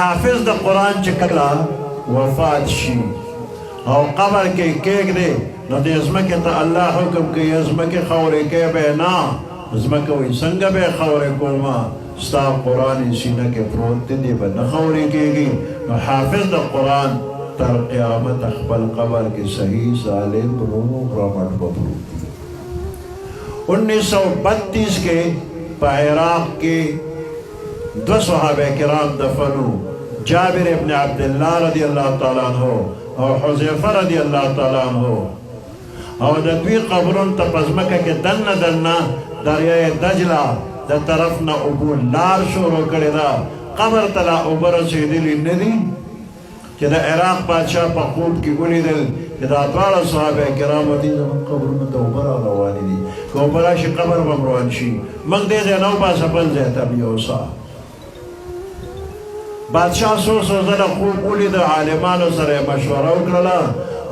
حافظ د قرآن چې کله وفات شي او قبر کې کېږدي نو دې ځمکې ته الله حکم کوي ځمکې خاورې کې به نه ځمکه وایي څنګه به خاورې کومه ستا قرآن سینه کې پروت دی دې به نه خاورې کېږي نو حافظ د قرآن تر قیامت خپل قبر کې صحیح سالم روح رمټ بپروت دی 1932 کې په عراق کې دو صحابه کرام دفنو جابر ابن عبدالله رضی اللہ تعالیٰ عنہ او حذیفه رضی اللہ تعالیٰ عنہ او د دوی قبرون ته په ځمکه کې دننه دننه دریای دجله د طرف نه اوبو لار شروع کړې ده قبر ته لا اوبه رسېدلي نه دي چې د عراق بادشاه په خوب کې ولیدل چې دا دواړه صحابه کرامو دي زموږ قبرونو ته اوبه راروانې دي که اوبه راشي قبر به م روان شي موږ دې ځای نه وباسه بل ځای ته بیوسه بادشاہ څو ځله خوب ولید عالمانو سره مشوره وکړله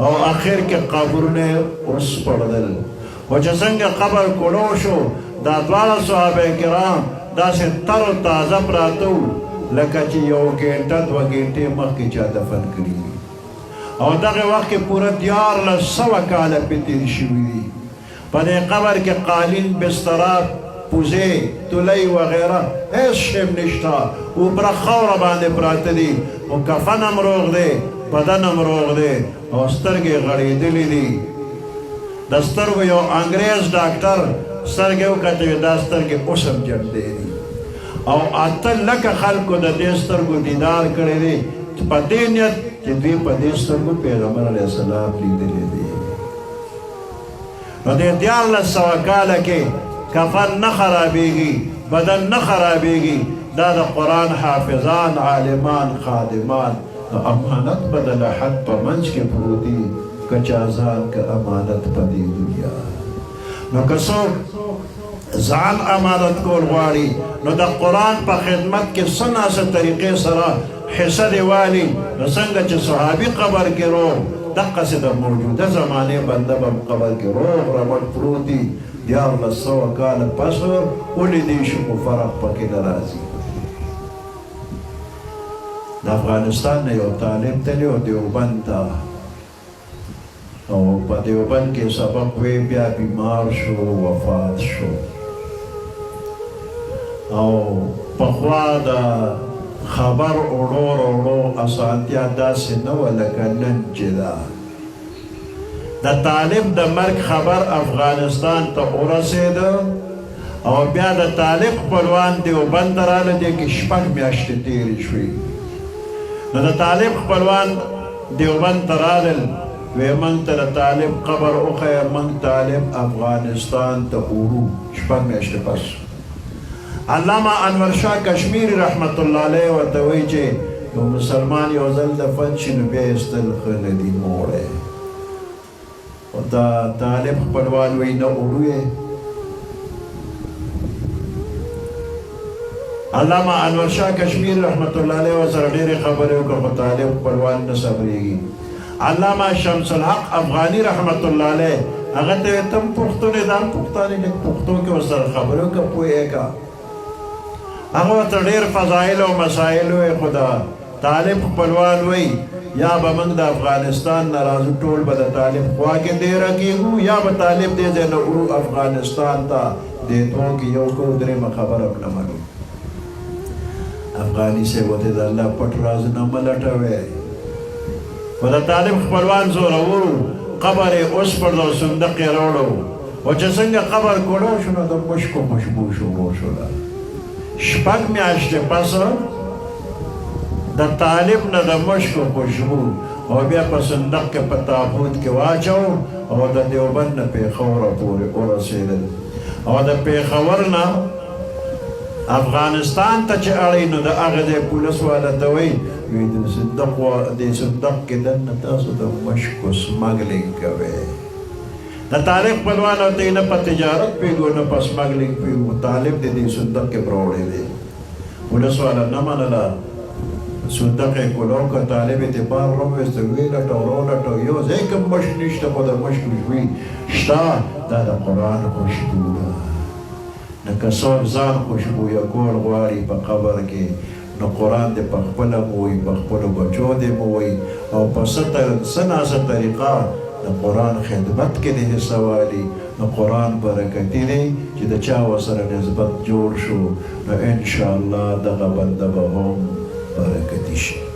او اخر کې قبرونه وسپړدل خو چې څنګه قبر کړو شو دا دواړه صحابه کرام داسې تر و تازه پراته وو لکه چې یو ګنټه دوه ګنټې مخکې چا دفن کړي او دغه وخت کې پوره 1400 کاله پې تېر شوي دي په دې قبر کې قالین بستره پوزې تلی وغیره هیڅ شی نشته اوپره خاوره باندې پراته دي او کفن هم روغ دی بدن هم روغ دی او سترګې غړېدلې دي د سترګو یو انګریز ډاکټر سترګې وکتې دا سترګې اوس هم جنډې دي او 8 لکه خلکو د دې سترګو دیدار کړی دی په دې نیت چې دوی په دې سترګو پیغمبر علیه السلام لیدلی دی نو دې 1400 کاله کې کفن نه خرابېږي بدن نه خرابېږي دا د قرآن حافظان عالمان خادمان امانت به د لحد په منځ کې پروت دي که چا ځان که امانت په دې دنیا نو که څوک ځان امانت کول غواړي نو د قرآن په خدمت کې څه ناسه طریقې سره حصه دې والي نو څنګه چې صحابي قبر کې روغ دقسې د موجوده زمانې بنده به قبر کې روغ رمټ پروت دي 1400 کاله پس ولیدی شو خو فرق پکې نه راځي د افغانستان نه یو طالب تللی و دیوبند ته او په دیوبند کې سبق وی بیا بیمار شو وفات شو او پخوا د خبر وړو اسانتیا داسې نه وه لکه نن چې ده د طالب د مرګ خبر افغانستان ته ورسېده او بیا د طالب خپلوان دیوبند ته راغله دې کې 6 میاشتې تېرې شوې نو د طالب خپلوان دیوبند ته راغلل وی موږ ته د طالب قبر وښیه موږ طالب افغانستان ته وړو 6 میاشتې پس علامه انور شاه کشمیری رحمت الله علیه ورته وایي چې یو مسلمان یو ځل دفن شي نو بیا ایستل ښه نه دي موړی دا طالب خپلوان وی نه وړو یې علامه انور شاه کشمیری رحمت الله علیه ورسره ډېرې خبرې وکړه خو طالب خپلوان نه صبرېږي علامه شمس الحق افغاني رحمت الله علیه هغه ته یې تم پښتون یې دا هم پښتانه لږ پښتو کې ورسره خبرې وکړه پوهېږه هغه ورته ډېر فضایل او مسایل ویې خو د طالب خپلوان وی یا به موږ د افغانستان نه راځو ټول به د طالب خوا کې دیره کېږو یا به طالب دې ځای نه وړو افغانستان ته دې دوو کې یو کو درېیمه خبره هم نه منو افغاني صاحب ورته د الله پټ رازونه مه لټوئ خو د طالب خپلوان زورور قبر یې وسپړد او صندوق یې راوړو او چې څنګه قبر کوړو شو نو د مشکو مشبو شروع شوله 6 میاشتې پس د طالب نه د مشکو خوشبو او بیا په صندوق کې په تابوت کې واچو او د دیوبند نه پېښوره پورې ورسېدل او د پېښور نه افغانستان ته چې اړی نو د هغه ځای پولیس والا ته وایي وی د صندوق کې دننه تاسو د مشکو سمګلینګ کوئ د طالب خپلوان او ته نه په تجارت پوهېږو نه په سمګلینګ پوهېږو طالب د دې صندوق کې راوړی دی پولیس والا نه منله صندوق یې کولو که طالب یې د بار راوویسته ویې لټو راولټو یو ځای کې مشک نشته خو د مشک خوشبويي شته دا د قرآن خوشبو ده لکه څوک ځان خوشبویه کول غواړي په قبر کې نو قرآن دې په خپله مو وي، په خپلو بچو دې مو وي او په څه ناسه طریقه د قرآن خدمت کې دې حصه والي. نو قرآن برکتي دی چې د چا ورسره نسبت جوړ شو نو انشاءالله دغه بنده به هم برکتي شي.